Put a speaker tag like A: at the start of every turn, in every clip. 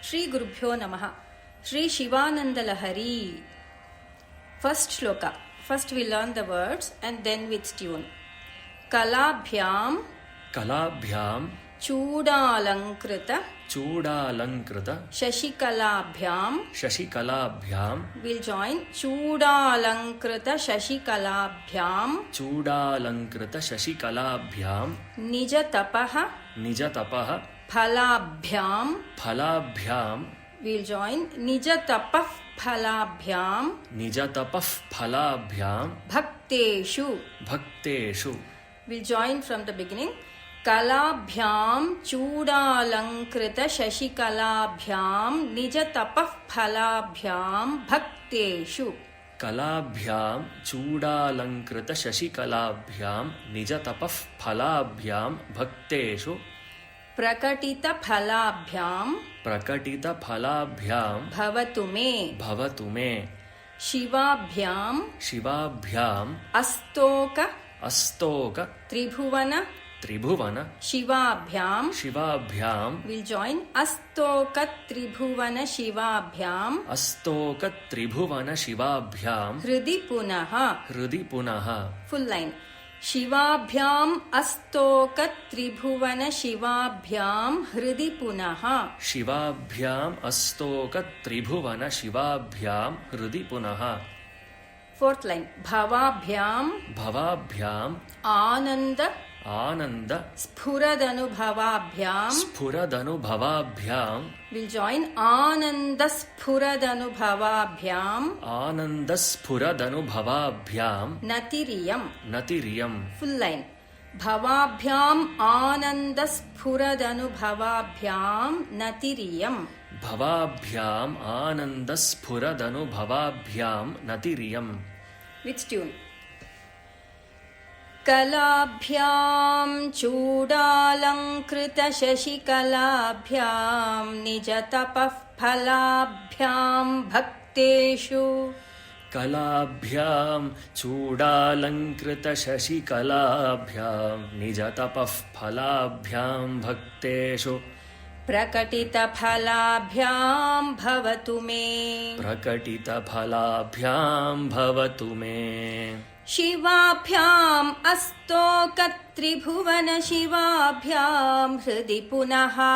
A: ಶ್ರೀ ಗುರುಭ್ಯೋ ನಮಃ. Shri Shivananda Lahari. First shloka. First we learn the words and then with tune. Kalabhyam Chudalankrita Shashikalabhyam. We'll join Chudalankrita Shashikalabhyam Nijatapaha Phalabhyam. We'll join Nijatapah Phalabhyam Bhakteshu. We'll join from the beginning. Kalabhyam Chudalankrita Shashikalabhyam Nijatapah Phalabhyam Bhakteshu.
B: Kalabhyam Chudalankrita Shashikalabhyam Nijatapah Phalabhyam Bhakteshu.
A: Prakatita Phalabhyam Bhavatu me. Shivabhyam Astoka Tribhuvana Shivabhyam. We'll join Astoka Tribhuvana Shivabhyam Hridi Punaha. Full line. Shivabhyam Astoka Tribhuvana Shivabhyam Hridi Punaha. Fourth line. Bhavabhyam Ananda Sphuradhanubhavabhyam. We'll join Ananda Sphuradhanubhavabhyam Natiriyam. Full line. Bhavabhyam Ananda Sphuradhanubhavabhyam Natiriyam. With tune. Kalabhyam Chudalankrita Shashikalabhyam Nijatapah Phalabhyam Bhakteshu.
B: Kalabhyam Chudalankrita Shashikalabhyam Nijatapah Phalabhyam Bhakteshu.
A: Prakatita Phalabhyam Bhavatu me. Shivabhyam Astoka Tribhuvana Shivabhyam Hridi Punaha.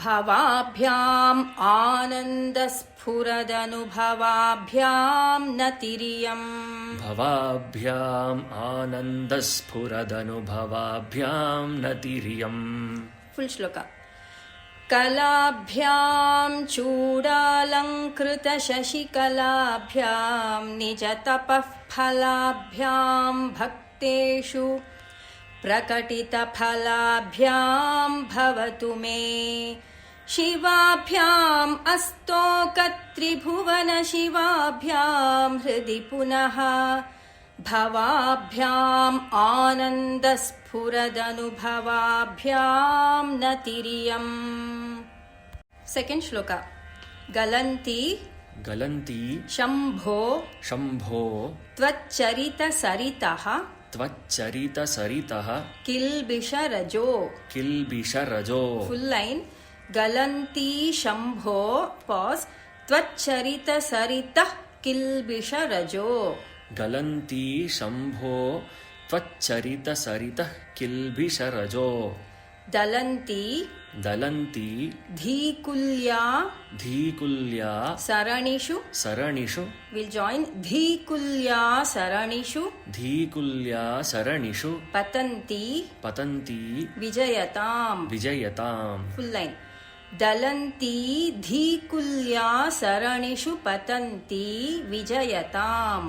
A: Bhavabhyam Ananda Sphuradhanubhavabhyam Natiriyam. Full shloka. Kalabhyam Chudalankrita Shashikalabhyam Nijatapah Phalabhyam Bhakteshu. Prakatita Phalabhyam Bhavatu me. Shivabhyam Astoka Tribhuvana Shivabhyam Hridi Punaha. Bhavabhyam Ananda Sphuradhanubhavabhyam Natiriyam. Second shloka. Galanti Shambho Tvacharita Saritaha Kilbisharajo. Full line. Galanti Shambho. Pause. Tvacharita Saritah Kilbisharajo.
B: Galanti Shambho Tvacharita Saritah Kilbisharajo.
A: Dalanti Dhikulya Saranishu. We'll join Dhikulya Saranishu. Patanti Vijayatam. Full line. Dalanti Dhikulya Saranishu Patanti Vijayatam.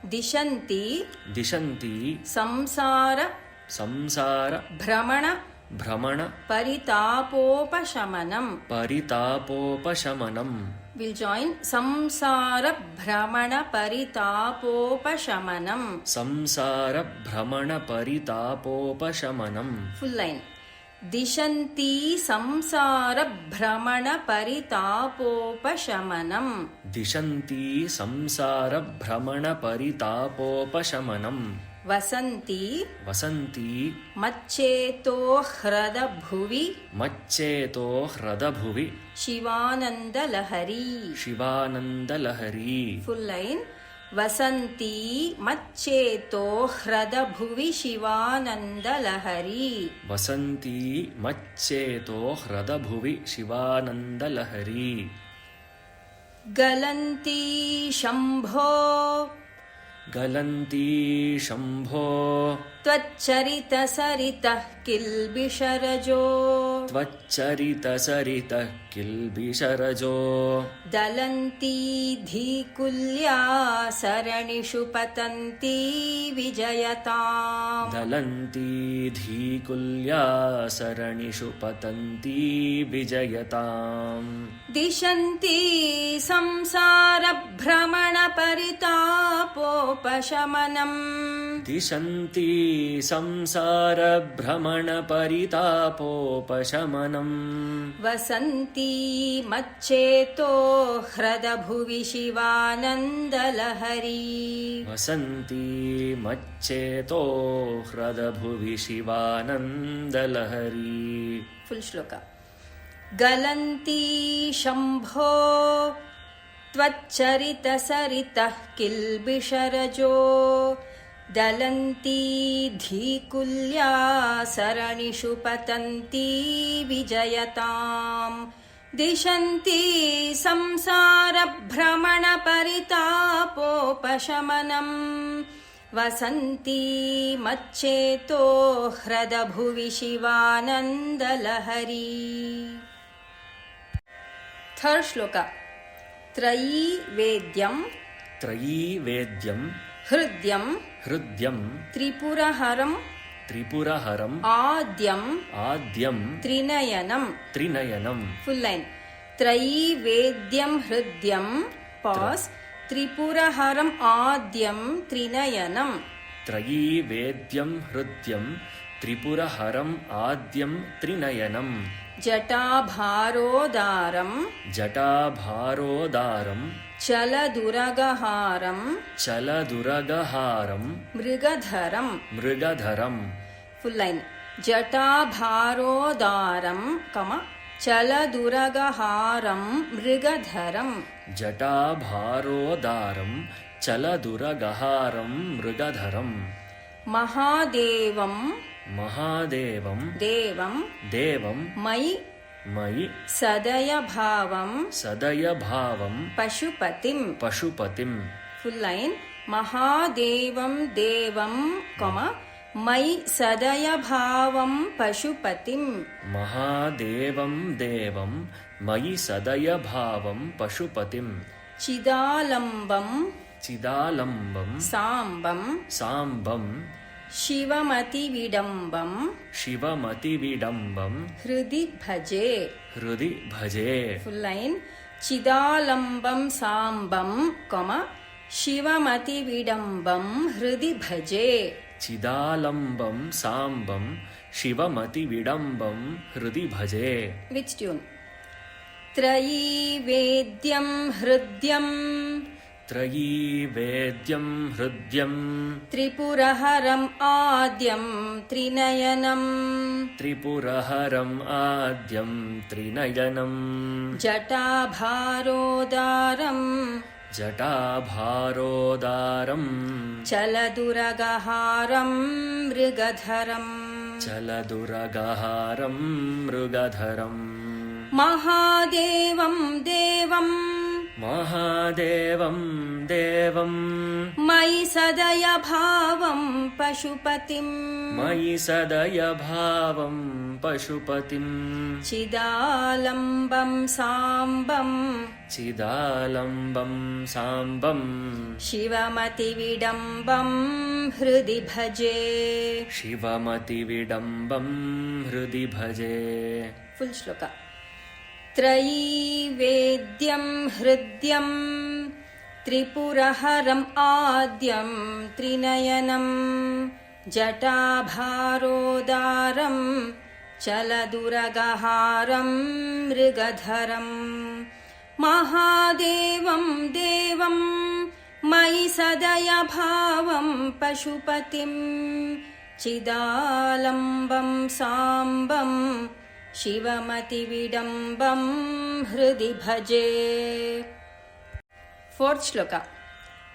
A: Dishanti Samsara Brahmana Paritapopashamanam. We'll join Samsara Brahmana Paritapopashamanam.
B: Full line.
A: ದಿಶಂತಿ ಸಂಸಾರ ಭ್ರಮಣ ಪರಿತಾಪೋಪಶಮನಂ.
B: ದಿಶಂತಿ ಸಂಸಾರ ಭ್ರಮಣ ಪರಿತಾಪೋಪಶಮನಂ.
A: ವಸಂತಿ
B: ವಸಂತಿ
A: ಮಚ್ಚೇತೋ ಹೃದ ಭುವಿ
B: ಮಚ್ಚೇತೋ ಹೃದಭುವಿ
A: ಶಿವಾನಂದಲಹರಿ.
B: ಶಿವಾನಂದಲಹರಿ.
A: Full line. ವಸಂತಿ ಮಚ್ಚೇತೋ ಹೃದ ಭುವಿ ಶಿವಾನಂದಲಹರಿ.
B: ವಸಂತಿ ಮಚ್ಚೇತೋ ಹೃದಭುವಿ ಶಿವಾನಂದಲಹರಿ.
A: ಗಲಂತಿ ಶಂಭೋ
B: ಗಲಂತಿ ಶಂಭೋ
A: ತ್ವಚ್ಚರಿತ ಸರಿತಃ ಕಿಲ್ಬಿಷರಜೋ.
B: ತ್ವಚ್ಚರಿತ ಸರಿತಃ ಕಿಲ್ಬಿಷರಜೋ.
A: ದಲಂತಿ ಧೀಕುಲ್ಯಾ ಸರಣಿಷು ಪತಂತಿ ವಿಜಯತಾಂ.
B: ದಲಂತಿ ಧೀಕುಲ್ಯಾ ಸರಣಿಷು ಪತಂತಿ ವಿಜಯತಾಂ.
A: ದಿಶಂತಿ ಸಂಸಾರ ಭ್ರಮಣ ಪರಿತಾಪೋಪಶಮನಂ.
B: ದಿಶಂತಿ ಸಂಸಾರ ಭ್ರಮಣ ಪರಿತಾಪೋಪಶಮನಂ.
A: ವಸಂತಿ ಮಚ್ಚೇತೋ ಹೃದ ಭುವಿ ಶಿವಾನಂದಲಹರಿ.
B: ವಸಂತಿ ಮಚ್ಚೇತೋ ಹೃದಭುವಿ ಶಿವಾನಂದಲಹರಿ.
A: ಫುಲ್ ಶ್ಲೋಕ. ಗಲಂತಿ ಶಂಭೋ ತ್ವಚ್ಚರಿತ ಸರಿತಃ ಕಿಲ್ಬಿಷರಜೋ. ದಲಂತಿ ಧೀಕುಲ್ಯಾ ಸರಣಿಷು ಪತಂತಿ ವಿಜಯತಾಂ. ದಿಶಂತಿ ಸಂಸಾರ ಭ್ರಮಣ ಪರಿತಾಪೋಪಶಮನಂ. ವಸಂತಿ ಮಚ್ಚೇತೋ ಹೃದ ಭುವಿ ಶಿವಾನಂದಲಹರಿ. ಥರ್ಡ್ ಶ್ಲೋಕ. ತ್ರಯೀ ವೇದ್ಯಂ
B: ತ್ರಯೀ ವೇದ್ಯಂ
A: ಹೃದ್ಯಂ
B: ಹೃದ್ಯಂ
A: ತ್ರಿಪುರಹರಂ
B: ತ್ರಿಪುರಹರಂ
A: ಆದ್ಯಂ
B: ಆದ್ಯಂ
A: ತ್ರಿನಯನಂ.
B: ತ್ರಿನಯನಂ.
A: Full line. ತ್ರಯೀ ವೇದ್ಯಂ ಹೃದ್ಯಂ ಪಾಸ್ ತ್ರಿಪುರಹರಂ ಆದ್ಯಂ ತ್ರಿನಯನಂ.
B: ತ್ರಯೀ ವೇದ್ಯಂ ಹೃದ್ಯಂ ತ್ರಿಪುರಹರಂ ಆದ್ಯಂ ತ್ರಿನಯನಂ.
A: ಜಟಾಭಾರೋದಾರಂ
B: ಜಟಾಭಾರೋದಾರಂ
A: ಚಲದುರಗಹಾರಂ
B: ಚಲದುರಗಹಾರಂ
A: ಮೃಗಧರಂ.
B: ಮೃಗಧರಂ.
A: Full line. ಜಟಾಭಾರೋದಾರಂ ಚಲದುರಗಹಾರಂ ಮೃಗಧರಂ.
B: ಜಟಾಭಾರೋದಾರಂ ಚಲದುರಗಹಾರಂ ಮೃಗಧರಂ.
A: ಮಹಾದೇವಂ
B: ಮಹಾದೇವಂ
A: ದೇವಂ
B: ದೇವಂ
A: ಮಯಿ
B: ಮಯಿ
A: ಸದಯಭಾವಂ
B: ಸದಯಭಾವಂ
A: ಪಶುಪತಿಂ.
B: ಪಶುಪತಿಂ.
A: Full line. ಮಹಾದೇವಂ ದೇವಂ ಮಯಿ ಸದಯಭಾವಂ ಪಶುಪತಿಂ.
B: ಮಹಾದೇವಂ ದೇವಂ ಮಯಿ ಸದಯಭಾವಂ ಪಶುಪತಿಂ.
A: ಚಿದಾಲಂಬಂ
B: ಚಿದಾಲಂಬಂ
A: ಸಾಂಬಂ
B: ಸಾಂಬಂ
A: ಶಿವಮತಿವಿಡಂಬಂ
B: ಶಿವಮತಿವಿಡಂಬಂ
A: ಹೃದಿ ಭಜೆ.
B: ಹೃದಿ ಭಜೆ.
A: Full line. ಚಿದಾಲಂಬಂ ಸಾಂಬಂ ಶಿವಮತಿವಿಡಂಬಂ ಹೃದಿ ಭಜೆ.
B: ಚಿದಾಲಂಬಂ ಸಾಂಬಂ ಶಿವಮತಿವಿಡಂಬಂ ಹೃದಿ ಭಜೆ.
A: Which tune? ತ್ರಯೀ ವೇದ್ಯಂ ಹೃದ್ಯಂ
B: ತ್ರಯೀ ವೇದ್ಯಂ ಹೃದ್ಯಂ
A: ತ್ರಿಪುರಹರಂ ಆದ್ಯಂ ತ್ರಿನಯನಂ.
B: ತ್ರಿಪುರಹರಂ ಆದ್ಯಂ ತ್ರಿನಯನಂ.
A: ಜಟಾಭಾರೋದಾರಂ
B: ಜಟಾಭಾರೋದಾರಂ
A: ಚಲದುರಗಹಾರಂ ಮೃಗಧರಂ.
B: ಚಲದುರಗಹಾರಂ ಮೃಗಧರಂ.
A: ಮಹಾದೇವಂ ದೇವಂ
B: ಮಹಾದೇವಂ ದೇವಂ
A: ಮಯಿ ಸದಯಭಾವಂ ಪಶುಪತಿಂ.
B: ಮಯಿ ಸದಯಭಾವಂ ಪಶುಪತಿಂ.
A: ಚಿದಾಲಂಬಂ ಸಾಂಬಂ
B: ಚಿದಾಲಂಬಂ ಸಾಂಬಂ
A: ಶಿವಮತಿವಿಡಂಬಂ ಹೃದಿ ಭಜೆ.
B: ಶಿವಮತಿವಿಡಂಬಂ ಹೃದಿ ಭಜೆ.
A: ಫುಲ್ ಶ್ಲೋಕ. ತ್ರಯೀ ವೇದ್ಯಂ ಹೃದ್ಯಂ ತ್ರಿಪುರಹರಂ ಆದ್ಯಂ ತ್ರಿನಯನಂ. ಜಟಾಭಾರೋದಾರಂ चलदुरगहारं मृगधरं महादेवं देवं मयि सदय भावं पशुपतिं चिदालम्बं साम्बं शिवमतिविडम्बं हृदि भजे. फोर्थ श्लोक.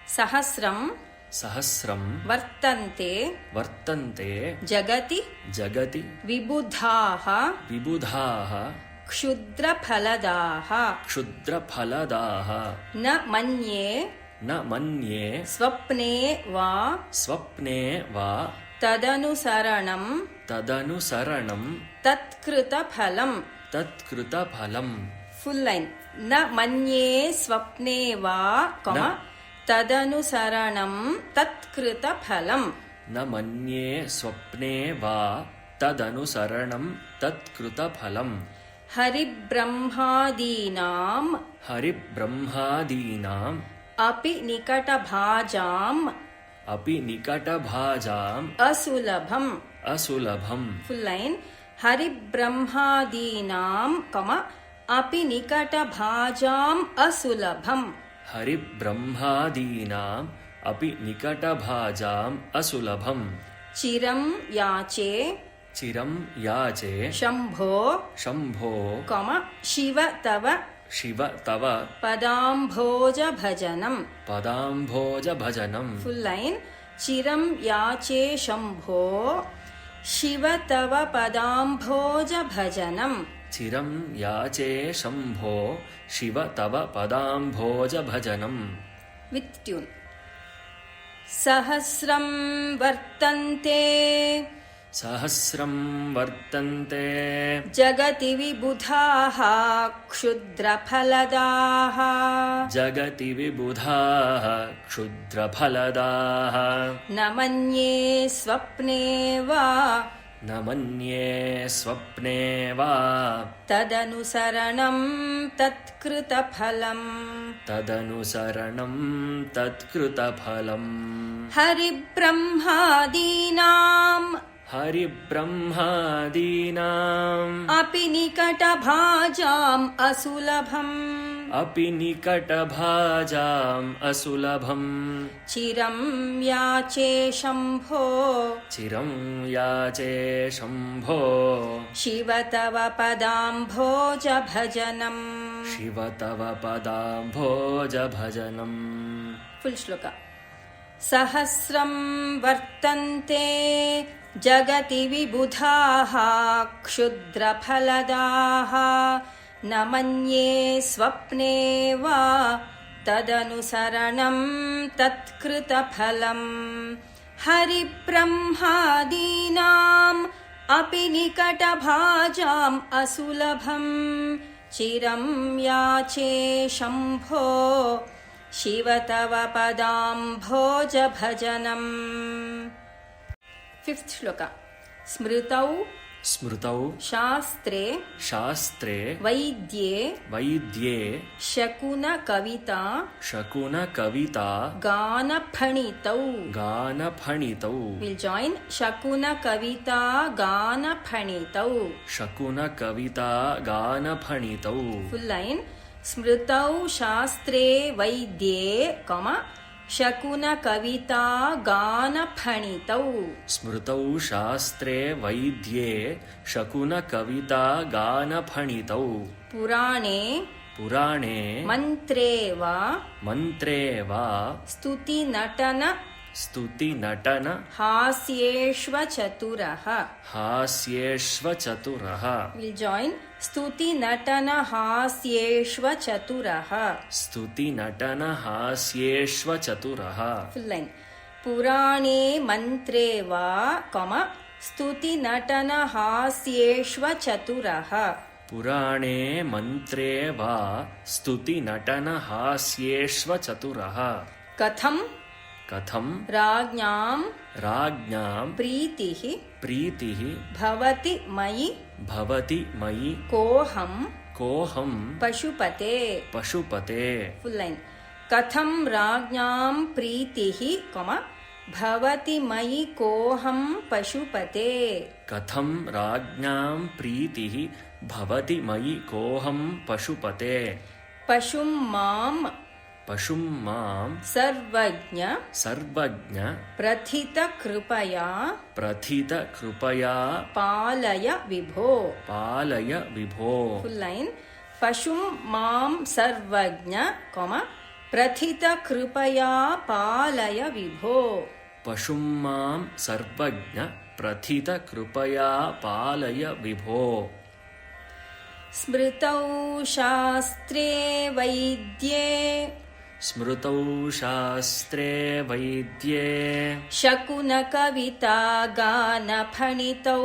A: सहस्रं
B: सहस्रं
A: वर्तन्ते
B: वर्तन्ते
A: जगति
B: जगति
A: विबुधाः
B: विबुधाः
A: क्षुद्रफलदाः
B: क्षुद्रफलदाः
A: न मन्ये
B: न मन्ये
A: स्वप्ने वा
B: स्वप्ने वा
A: तदनुसरणं
B: तदनुसरणं
A: तत्कृतफलं.
B: तत्कृतफलम्.
A: Full line. न मन्ये स्वप्ने वा तदनुसरणं तत्कृतफलं.
B: न मन्ये स्वप्ने वा तदनुसरणं तत्कृतफलम्.
A: हरिब्रह्मादीनां
B: हरिब्रह्मादीनाम्
A: अपि निकटभाजाम्
B: अपि निकटभाजाम्
A: असुलभम्.
B: असुलभम्.
A: Full line. हरिब्रह्मादीनां अपि निकटभाजाम् असुलभम्.
B: हरिब्रह्मादीनाम् अपि निकटभाजाम् असुलभम्.
A: चिरं याचे
B: चिरं याचे
A: शम्भो
B: शम्भो
A: शिव तव
B: शिव तव
A: पदाम्भोजभजनम्.
B: पदाम्भोजभजनम्.
A: Full line. चिरं याचे शम्भो शिव तव पदाम्भोजभजनम्.
B: चिरं याचे शम्भो शिव तव पदाम्भोजभजनम्.
A: वित् ट्यून्. सहस्रं वर्तन्ते
B: सहस्रं वर्तन्ते
A: जगति विबुधाः क्षुद्रफलदाः
B: जगति विबुधाः क्षुद्रफलदाः
A: न मन्ये स्वप्ने वा
B: न मन्ये स्वप्ने वा
A: तदनुसरणं तत्कृतफलम्.
B: तदनुसरणं तत्कृतफलम्.
A: हरिब्रह्मादीनां
B: हरिब्रह्मादीनाम्
A: अपि निकटभाजाम् असुलभम्.
B: अपि निकटभाजाम् असुलभम्.
A: चिरं याचे शम्भो
B: चिरं याचे शम्भो
A: शिव तव पदाम्भोजभजनम्.
B: शिव तव पदाम्भोजभजनम्.
A: फुल श्लोक. सहस्रं वर्तन्ते जगति विबुधाः क्षुद्रफलदाः न मन्ये स्वप्ने वा तदनुसरणं तत्कृतफलम्. हरिब्रह्मादीनाम् अपि निकटभाजाम् असुलभम्. चिरं याचे शम्भो शिव तव पदाम्भोजभजनम्. फिफ्थ श्लोक. स्मृतौ
B: स्मृतौ
A: शास्त्रे
B: शास्त्रे
A: वैद्ये
B: वैद्ये
A: शकुनकविता
B: शकुनकविता
A: गानफणितौ.
B: गानफणितौ.
A: Will join. शकुनकविता गानफणितौ.
B: शकुनकविता गानफणितौ.
A: Full line. स्मृतौ शास्त्रे वैद्ये शकुनकविता गानफणितौ.
B: स्मृतौ शास्त्रे वैद्ये शकुनकविता गानफणितौ.
A: पुराणे
B: पुराणे
A: मन्त्रे वा
B: मन्त्रे वा
A: स्तुतिनटन
B: स्तुतिनटन
A: हास्येष्वचतुरः.
B: हास्येष्वचतुरः.
A: Will join. स्तुतिनटन हास्येष्वचतुरः.
B: स्तुतिनटन हास्येष्वचतुरः.
A: Full line. पुराणे मन्त्रे वा स्तुतिनटन हास्येष्वचतुरः.
B: पुराणे मन्त्रे वा स्तुतिनटन हास्येष्वचतुरः.
A: कथं
B: कथं
A: राज्ञां प्रीतिः भवति मयि कोऽहं पशुपते.
B: पशुपते.
A: Full line. कथं राज्ञां प्रीतिः भवति मयि कोऽहं पशुपते
B: कथं राज्ञां प्रीतिः भवति मयि कोऽहं पशुपते
A: पशुं मां
B: पशुं मां
A: सर्वज्ञ
B: सर्वज्ञ
A: प्रथितकृपया
B: प्रथितकृपया
A: पालय विभो
B: पालय विभो
A: फुल लाइन पशुं मां सर्वज्ञ प्रथितकृपया पालय विभो
B: पशुं मां सर्वज्ञ प्रथितकृपया पालय विभो
A: स्मृतौ शास्त्रे वैद्ये
B: स्मृतौ शास्त्रे वैद्ये
A: शकुनकविता गानफणितौ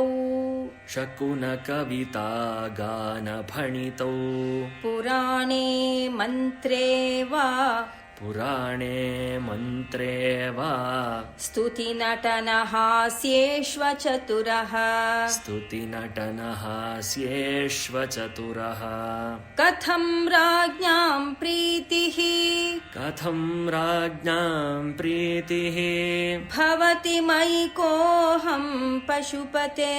B: शकुनकविता गानफणितौ
A: पुराणे मन्त्रे वा
B: पुराणे मन्त्रे वा
A: स्तुतिनटनहास्येष्वचतुरः
B: स्तुतिनटनहास्येष्वचतुरः
A: कथं राज्ञां प्रीतिः
B: कथं राज्ञां प्रीतिः
A: भवति मयि कोऽहं पशुपते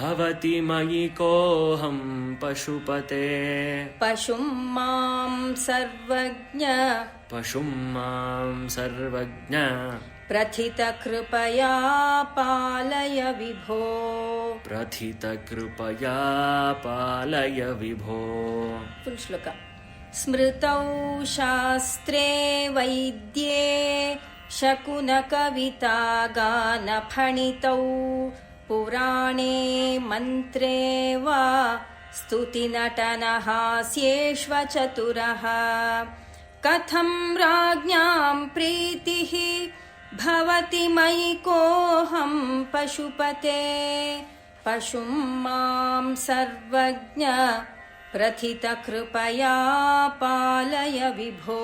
B: भवति मयि कोऽहं पशुपते
A: पशुं मां सर्वज्ञ
B: पशुं मां सर्वज्ञ
A: प्रथितकृपया पालय विभो
B: प्रथितकृपया पालय विभो
A: फुल श्लोक स्मृतौ शास्त्रे वैद्ये शकुनकविता गानफणितौ पुराणे मन्त्रे वा स्तुतिनटनहास्येष्वचतुरः कथं राज्ञां प्रीतिः भवति मयि कोऽहं पशुपते पशुं मां सर्वज्ञ प्रथितकृपया पालय विभो